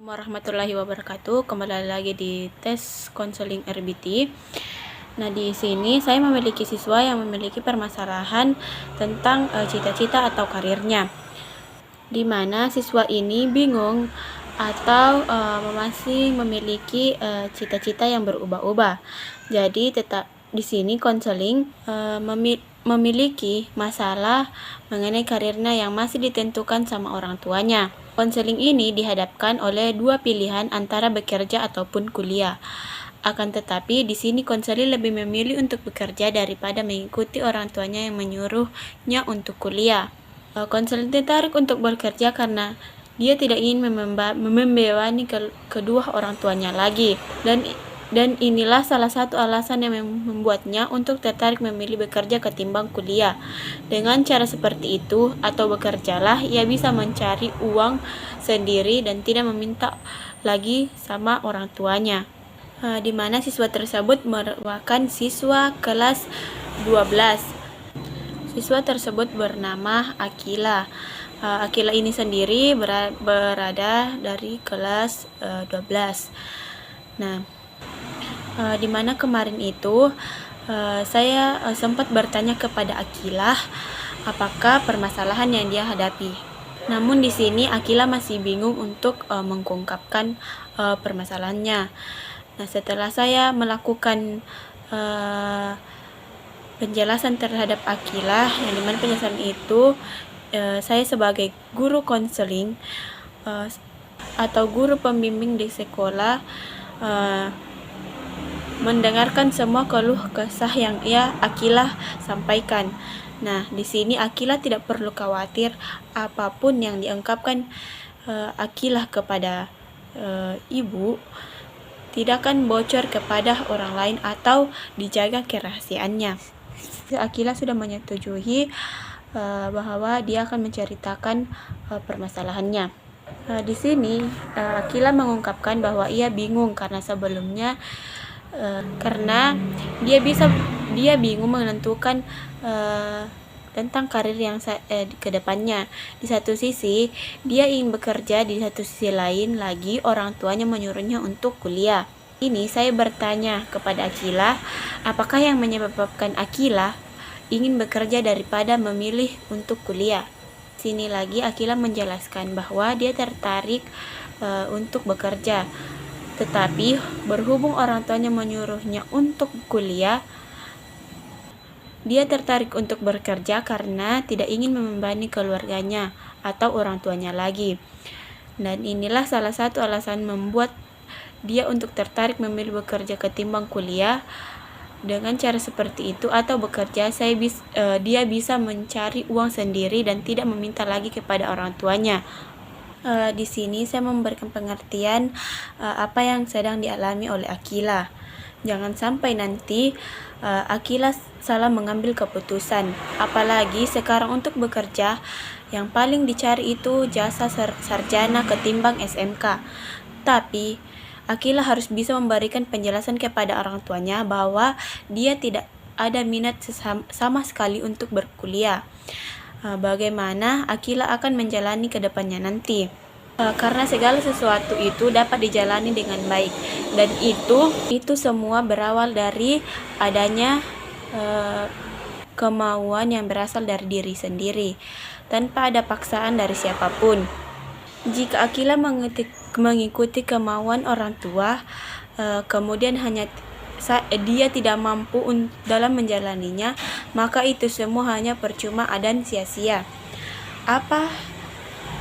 Warahmatullahi wabarakatuh. Kembali lagi di tes konseling RBT. Nah, di sini saya memiliki siswa yang memiliki permasalahan tentang cita-cita atau karirnya, di mana siswa ini bingung atau masih memiliki cita-cita yang berubah-ubah. Jadi tetap di sini konseling memiliki masalah mengenai karirnya yang masih ditentukan sama orang tuanya. Konseling ini dihadapkan oleh dua pilihan antara bekerja ataupun kuliah. Akan tetapi di sini konseling lebih memilih untuk bekerja daripada mengikuti orang tuanya yang menyuruhnya untuk kuliah. Konseling tertarik untuk bekerja karena dia tidak ingin membebani kedua orang tuanya lagi, dan inilah salah satu alasan yang membuatnya untuk tertarik memilih bekerja ketimbang kuliah. Dengan cara seperti itu atau bekerjalah, ia bisa mencari uang sendiri dan tidak meminta lagi sama orang tuanya. Di mana siswa tersebut merupakan siswa kelas 12. Siswa tersebut bernama Akila. Akila ini sendiri berada dari kelas 12. Nah, di mana kemarin itu saya sempat bertanya kepada Akila apakah permasalahan yang dia hadapi. Namun di sini Akila masih bingung untuk mengungkapkan permasalahannya. Nah, setelah saya melakukan penjelasan terhadap Akila, yang dimana penjelasan itu saya sebagai guru konseling atau guru pembimbing di sekolah mendengarkan semua keluh kesah yang Akila sampaikan. Nah, di sini Akila tidak perlu khawatir apapun yang diungkapkan Akila kepada ibu tidak akan bocor kepada orang lain atau dijaga kerahasiaannya. Akila sudah menyetujui bahwa dia akan menceritakan permasalahannya. Di sini Akila mengungkapkan bahwa ia bingung karena sebelumnya karena dia bingung menentukan tentang karir yang ke depannya. Di satu sisi dia ingin bekerja, di satu sisi lain lagi orang tuanya menyuruhnya untuk kuliah. Ini saya bertanya kepada Akila, apakah yang menyebabkan Akila ingin bekerja daripada memilih untuk kuliah. Sini lagi Akila menjelaskan bahwa dia tertarik untuk bekerja, tetapi berhubung orang tuanya menyuruhnya untuk kuliah, dia tertarik untuk bekerja karena tidak ingin membebani keluarganya atau orang tuanya lagi. Dan inilah salah satu alasan membuat dia untuk tertarik memilih bekerja ketimbang kuliah. Dengan cara seperti itu atau bekerja, dia bisa mencari uang sendiri dan tidak meminta lagi kepada orang tuanya. Di sini saya memberikan pengertian apa yang sedang dialami oleh Akila. Jangan sampai nanti Akila salah mengambil keputusan. Apalagi sekarang untuk bekerja yang paling dicari itu jasa sarjana ketimbang SMK. Tapi Akila harus bisa memberikan penjelasan kepada orang tuanya bahwa dia tidak ada minat sama sekali untuk berkuliah. Bagaimana Akila akan menjalani ke depannya nanti. Karena segala sesuatu itu dapat dijalani dengan baik, dan itu semua berawal dari adanya kemauan yang berasal dari diri sendiri tanpa ada paksaan dari siapapun. Jika Akila mengikuti kemauan orang tua, kemudian hanya dia tidak mampu dalam menjalaninya, maka itu semua hanya percuma dan sia-sia. Apa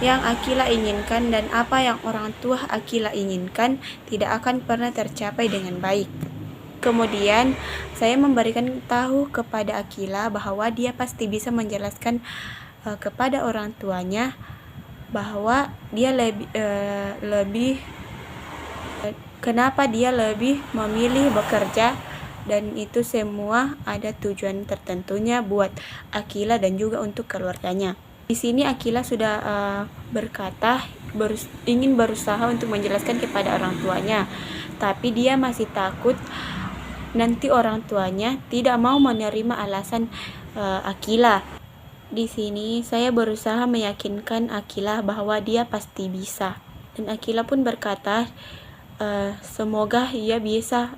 yang Akila inginkan dan apa yang orang tua Akila inginkan tidak akan pernah tercapai dengan baik. Kemudian saya memberikan tahu kepada Akila bahwa dia pasti bisa menjelaskan kepada orang tuanya bahwa dia kenapa dia lebih memilih bekerja, dan itu semua ada tujuan tertentunya buat Akila dan juga untuk keluarganya. Di sini Akila sudah berkata ingin berusaha untuk menjelaskan kepada orang tuanya, tapi dia masih takut nanti orang tuanya tidak mau menerima alasan Akila. Di sini saya berusaha meyakinkan Akila bahwa dia pasti bisa. Dan Akila pun berkata, semoga ia bisa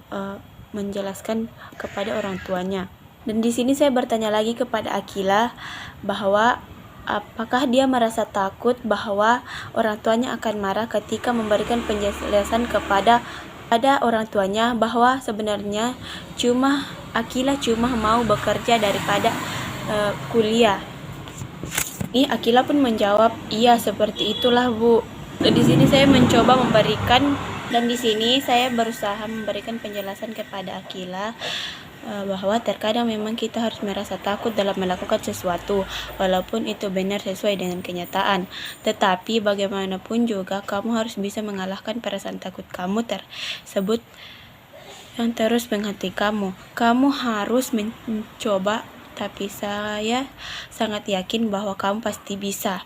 menjelaskan kepada orang tuanya. Dan di sini saya bertanya lagi kepada Akila bahwa apakah dia merasa takut bahwa orang tuanya akan marah ketika memberikan penjelasan kepada orang tuanya bahwa sebenarnya Akila cuma mau bekerja daripada kuliah. Ini Akila pun menjawab, iya seperti itulah Bu. Dan di sini saya mencoba berusaha memberikan penjelasan kepada Akila bahwa terkadang memang kita harus merasa takut dalam melakukan sesuatu walaupun itu benar sesuai dengan kenyataan, tetapi bagaimanapun juga kamu harus bisa mengalahkan perasaan takut kamu tersebut yang terus menghantui kamu harus mencoba, tapi saya sangat yakin bahwa kamu pasti bisa.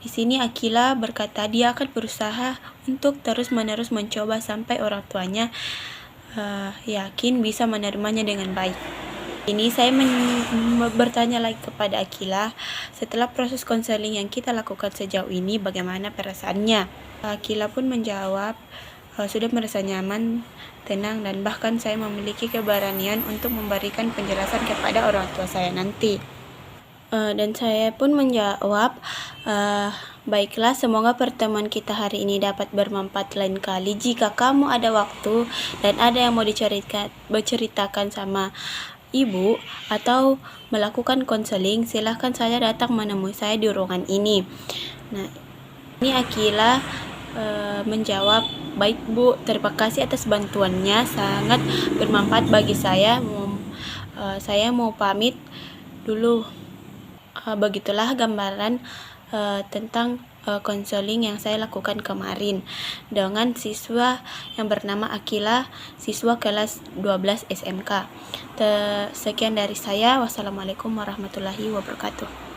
Di sini Akila berkata dia akan berusaha untuk terus-menerus mencoba sampai orang tuanya yakin bisa menerimanya dengan baik. Ini saya bertanya lagi kepada Akila, setelah proses konseling yang kita lakukan sejauh ini, bagaimana perasaannya? Akila pun menjawab, sudah merasa nyaman, tenang, dan bahkan saya memiliki keberanian untuk memberikan penjelasan kepada orang tua saya nanti. Dan saya pun menjawab, baiklah, semoga pertemuan kita hari ini dapat bermanfaat lain kali. Jika kamu ada waktu dan ada yang mau diceritakan sama ibu atau melakukan konseling, silahkan saja datang menemui saya di ruangan ini. Nah, ini Akila menjawab, baik Bu, terima kasih atas bantuannya, sangat bermanfaat bagi saya. Saya mau pamit dulu. Begitulah gambaran tentang konseling yang saya lakukan kemarin dengan siswa yang bernama Akila, siswa kelas 12 SMK. Sekian dari saya. Wassalamualaikum warahmatullahi wabarakatuh.